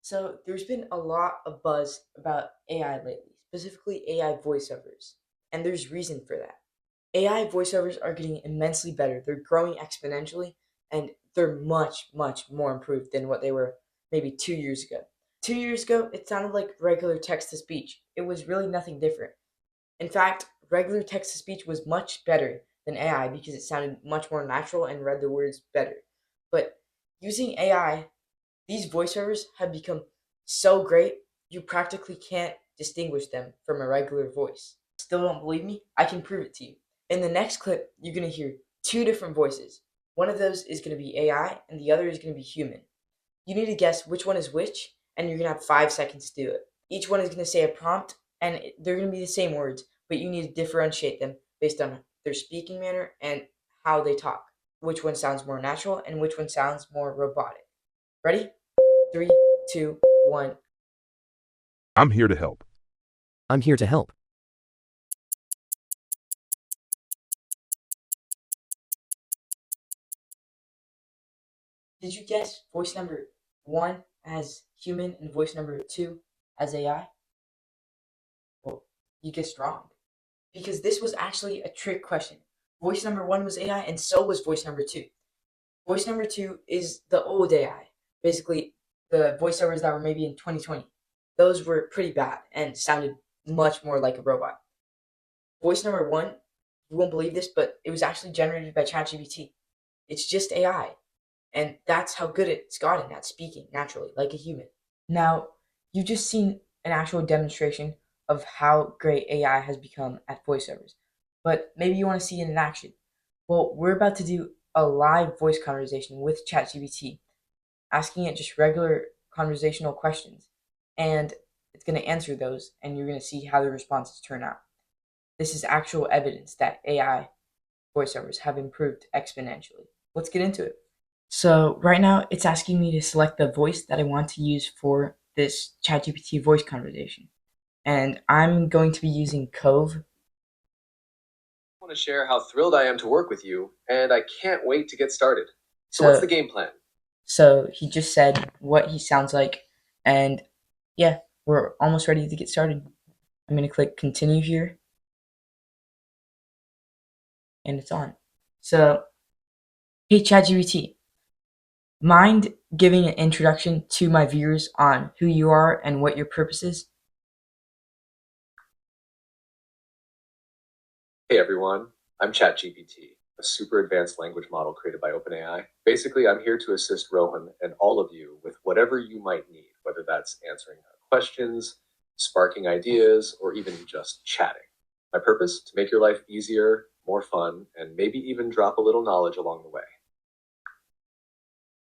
So there's been a lot of buzz about AI lately, specifically AI voiceovers, and there's reason for that. AI voiceovers are getting immensely better. They're growing exponentially, and they're much, much more improved than what they were maybe 2 years ago. 2 years ago, it sounded like regular text to speech. It was really nothing different. In fact, regular text to speech was much better than AI because it sounded much more natural and read the words better. But using AI, these voiceovers have become so great, you practically can't distinguish them from a regular voice. Still don't believe me? I can prove it to you. In the next clip, you're going to hear two different voices. One of those is going to be AI, and the other is going to be human. You need to guess which one is which, and you're going to have 5 seconds to do it. Each one is going to say a prompt, and they're going to be the same words, but you need to differentiate them based on their speaking manner and how they talk. Which one sounds more natural, and which one sounds more robotic. Ready? Three, two, one. I'm here to help. I'm here to help. Did you guess voice number one as human and voice number two as AI? Well, you guessed wrong because this was actually a trick question. Voice number one was AI, and so was voice number two. Voice number two is the old AI, basically the voiceovers that were maybe in 2020. Those were pretty bad and sounded much more like a robot. Voice number one, you won't believe this, but it was actually generated by ChatGPT. It's just AI. And that's how good it's gotten at speaking naturally, like a human. Now, you've just seen an actual demonstration of how great AI has become at voiceovers, but maybe you want to see it in action. Well, we're about to do a live voice conversation with ChatGPT, asking it just regular conversational questions, and it's going to answer those, and you're going to see how the responses turn out. This is actual evidence that AI voiceovers have improved exponentially. Let's get into it. So right now it's asking me to select the voice that I want to use for this ChatGPT voice conversation. And I'm going to be using Cove. Want to share how thrilled I am to work with you, and I can't wait to get started. So, what's So the game plan? so he just said what he sounds like, and yeah, we're almost ready to get started. I'm gonna click continue here, and it's on. So hey ChatGPT, mind giving an introduction to my viewers on who you are and what your purpose is? Hey everyone, I'm ChatGPT, a super advanced language model created by OpenAI. Basically, I'm here to assist Rohan and all of you with whatever you might need, whether that's answering questions, sparking ideas, or even just chatting. My purpose? To make your life easier, more fun, and maybe even drop a little knowledge along the way.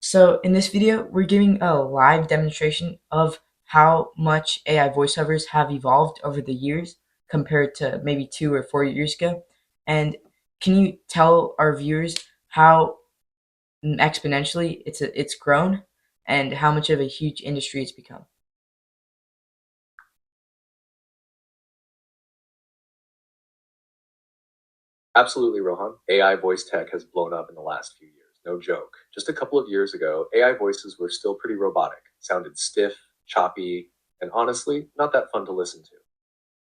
So in this video, we're giving a live demonstration of how much AI voiceovers have evolved over the years compared to maybe 2 or 4 years ago. And can you tell our viewers how exponentially it's grown and how much of a huge industry it's become? Absolutely, Rohan. AI voice tech has blown up in the last few years. No joke. Just a couple of years ago, AI voices were still pretty robotic, sounded stiff, choppy, and honestly, not that fun to listen to.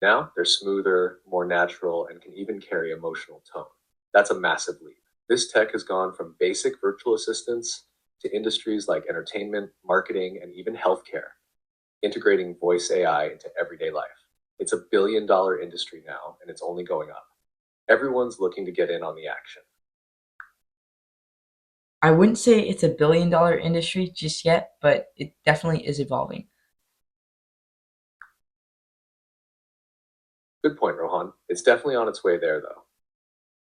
Now, they're smoother, more natural, and can even carry emotional tone. That's a massive leap. This tech has gone from basic virtual assistants to industries like entertainment, marketing, and even healthcare, integrating voice AI into everyday life. It's a $1 billion industry now, and it's only going up. Everyone's looking to get in on the action. I wouldn't say it's a $1 billion industry just yet, but it definitely is evolving. Good point, Rohan. It's definitely on its way there, though.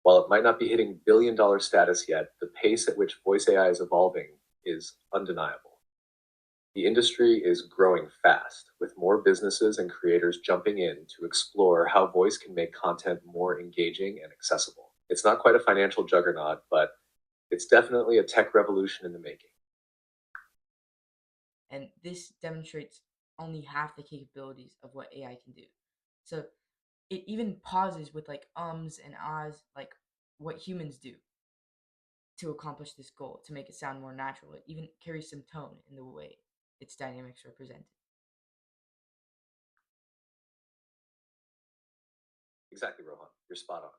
While it might not be hitting $1 billion status yet, the pace at which voice AI is evolving is undeniable. The industry is growing fast, with more businesses and creators jumping in to explore how voice can make content more engaging and accessible. It's not quite a financial juggernaut, but it's definitely a tech revolution in the making. And this demonstrates only half the capabilities of what AI can do. So it even pauses with like ums and ahs, like what humans do to accomplish this goal, to make it sound more natural. It even carries some tone in the way its dynamics represented. Exactly, Rohan. You're spot on.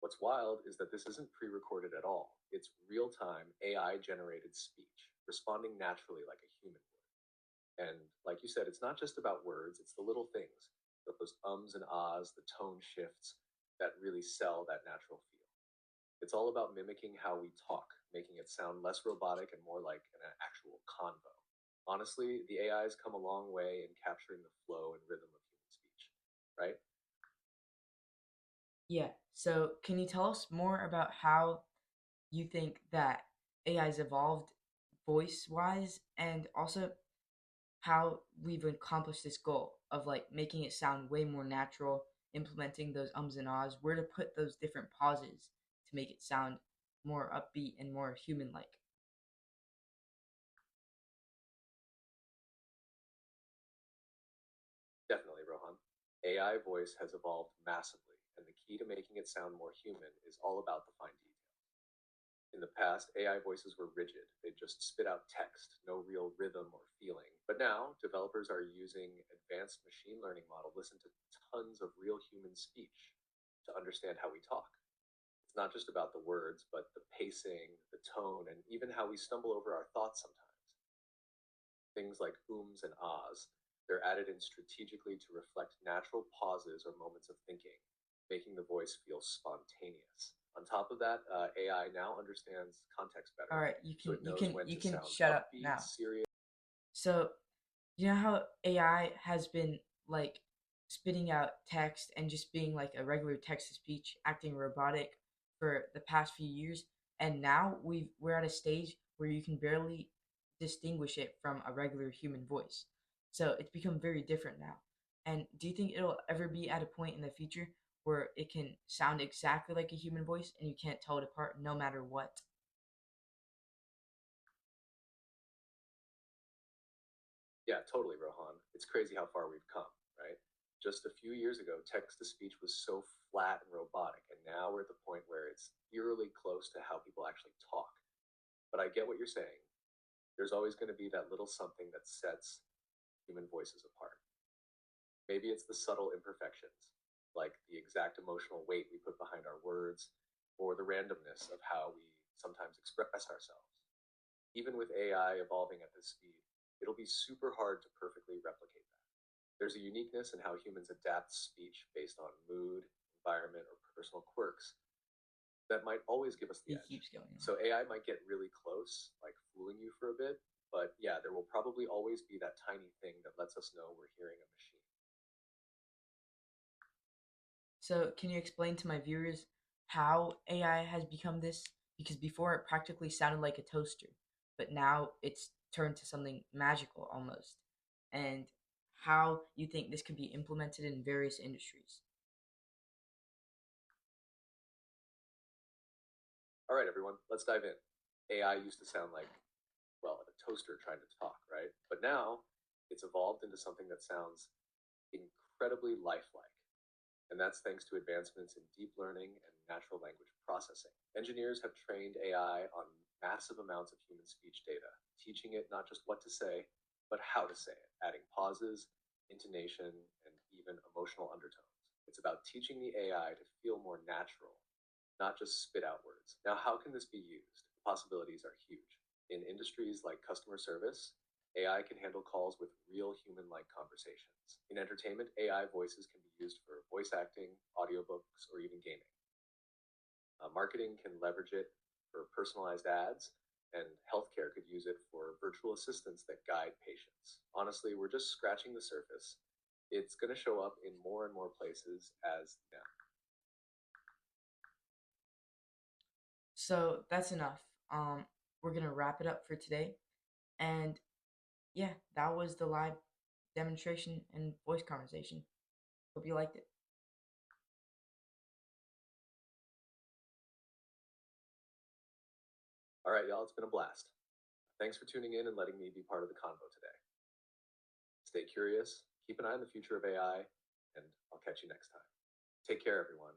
What's wild is that this isn't pre-recorded at all. It's real-time AI-generated speech, responding naturally like a human would. And like you said, it's not just about words, it's the little things, those ums and ahs, the tone shifts that really sell that natural feel. It's all about mimicking how we talk, making it sound less robotic and more like an actual convo. Honestly, the AI has come a long way in capturing the flow and rhythm of human speech, right? Yeah. So, can you tell us more about how you think that AI has evolved voice wise, and also how we've accomplished this goal of like making it sound way more natural, implementing those ums and ahs, where to put those different pauses to make it sound more upbeat and more human like? Definitely, Rohan. AI voice has evolved massively, and the key to making it sound more human is all about the fine details. In the past, AI voices were rigid. They just spit out text, no real rhythm or feeling. But now, developers are using advanced machine learning models, listen to tons of real human speech to understand how we talk. It's not just about the words, but the pacing, the tone, and even how we stumble over our thoughts sometimes. Things like ums and ahs, they're added in strategically to reflect natural pauses or moments of thinking, making the voice feel spontaneous. On top of that, AI now understands context All better, right, so it knows when you to can sound shut up upbeat, now. serious. So, you know how AI has been like spitting out text and just being like a regular text to speech, acting robotic for the past few years, and now we're at a stage where you can barely distinguish it from a regular human voice. So it's become very different now. And do you think it'll ever be at a point in the future where it can sound exactly like a human voice and you can't tell it apart no matter what? Yeah, totally, Rohan. It's crazy how far we've come, right? Just a few years ago, text to speech was so flat and robotic, and now we're at the point where it's eerily close to how people actually talk. But I get what you're saying. There's always going to be that little something that sets human voices apart. Maybe it's the subtle imperfections, like the exact emotional weight we put behind our words, or the randomness of how we sometimes express ourselves. Even with AI evolving at this speed, it'll be super hard to perfectly replicate that. There's a uniqueness in how humans adapt speech based on mood, environment, or personal quirks that might always give us the He edge. keeps going on. So AI might get really close, like fooling you for a bit, but yeah, there will probably always be that tiny thing that lets us know we're hearing a machine. So, can you explain to my viewers how AI has become this? Because before it practically sounded like a toaster, but now it's turned to something magical almost. And how you think this could be implemented in various industries. All right, everyone, let's dive in. AI used to sound like, well, a toaster trying to talk, right? But now it's evolved into something that sounds incredibly lifelike. And that's thanks to advancements in deep learning and natural language processing. Engineers have trained AI on massive amounts of human speech data, teaching it not just what to say, but how to say it, adding pauses, intonation, and even emotional undertones. It's about teaching the AI to feel more natural, not just spit out words. Now, how can this be used? The possibilities are huge. In industries like customer service, AI can handle calls with real human like conversations. In entertainment, AI voices can be used for voice acting, audiobooks, or even gaming. Marketing can leverage it for personalized ads, and healthcare could use it for virtual assistants that guide patients. Honestly, we're just scratching the surface. It's going to show up in more and more places as now. So that's enough. We're gonna wrap it up for today. And yeah, that was the live demonstration and voice conversation. Hope you liked it. All right, y'all, it's been a blast. Thanks for tuning in and letting me be part of the convo today. Stay curious, keep an eye on the future of AI, and I'll catch you next time. Take care, everyone.